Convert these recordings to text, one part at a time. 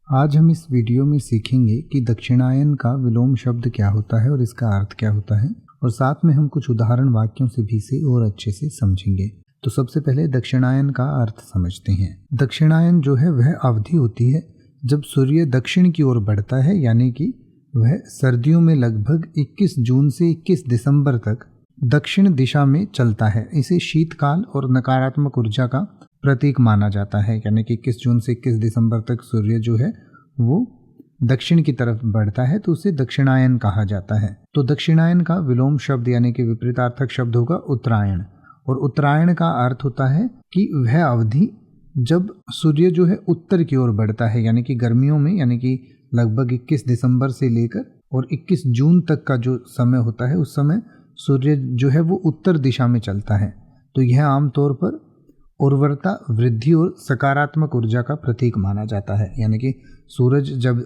आज हम इस वीडियो में सीखेंगे कि दक्षिणायन का विलोम शब्द क्या होता है और इसका अर्थ क्या होता है, और साथ में हम कुछ उदाहरण वाक्यों से भी इसे और अच्छे से समझेंगे। तो सबसे पहले दक्षिणायन का अर्थ समझते हैं। दक्षिणायन जो है वह अवधि होती है जब सूर्य दक्षिण की ओर बढ़ता है, यानी कि वह सर्दियों में लगभग 21 जून से 21 दिसंबर तक दक्षिण दिशा में चलता है। इसे शीतकाल और नकारात्मक ऊर्जा का प्रतीक माना जाता है, यानी कि 21 जून से 21 दिसंबर तक सूर्य जो है वो दक्षिण की तरफ बढ़ता है, तो उसे दक्षिणायन कहा जाता है। तो दक्षिणायन का विलोम शब्द यानी कि विपरीतार्थक शब्द होगा उत्तरायण, और उत्तरायण का अर्थ होता है कि वह अवधि जब सूर्य जो है उत्तर की ओर बढ़ता है, यानी कि गर्मियों में, यानी कि लगभग 21 दिसंबर से लेकर और 21 जून तक का जो समय होता है, उस समय सूर्य जो है वो उत्तर दिशा में चलता है। तो यह आमतौर पर उर्वरता वृद्धि और सकारात्मक ऊर्जा का प्रतीक माना जाता है। यानी कि सूरज जब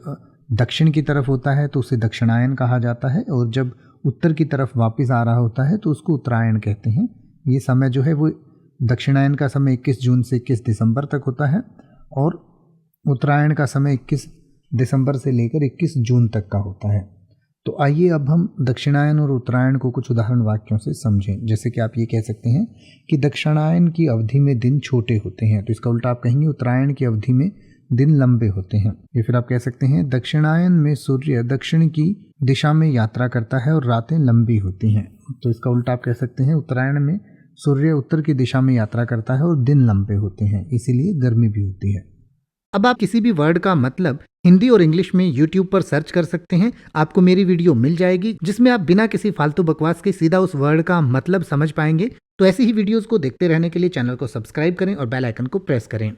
दक्षिण की तरफ होता है तो उसे दक्षिणायन कहा जाता है, और जब उत्तर की तरफ वापस आ रहा होता है तो उसको उत्तरायण कहते हैं। ये समय जो है वो दक्षिणायन का समय 21 जून से 21 दिसंबर तक होता है, और उत्तरायण का समय 21 दिसंबर से लेकर 21 जून तक का होता है। तो आइए अब हम दक्षिणायन और उत्तरायण को कुछ उदाहरण वाक्यों से समझें। जैसे कि आप ये कह सकते हैं कि दक्षिणायन की अवधि में दिन छोटे होते हैं, तो इसका उल्टा आप कहेंगे उत्तरायण की अवधि में दिन लंबे होते हैं। या फिर आप कह सकते हैं दक्षिणायन में सूर्य दक्षिण की दिशा में यात्रा करता है और रातें लंबी होती हैं। तो इसका उल्टा आप कह सकते हैं उत्तरायण में सूर्य उत्तर की दिशा में यात्रा करता है और दिन लंबे होते हैं, इसीलिए गर्मी भी होती है। अब आप किसी भी वर्ड का मतलब हिंदी और इंग्लिश में YouTube पर सर्च कर सकते हैं। आपको मेरी वीडियो मिल जाएगी जिसमें आप बिना किसी फालतू बकवास के सीधा उस वर्ड का मतलब समझ पाएंगे। तो ऐसी ही वीडियोस को देखते रहने के लिए चैनल को सब्सक्राइब करें और बेल आइकन को प्रेस करें।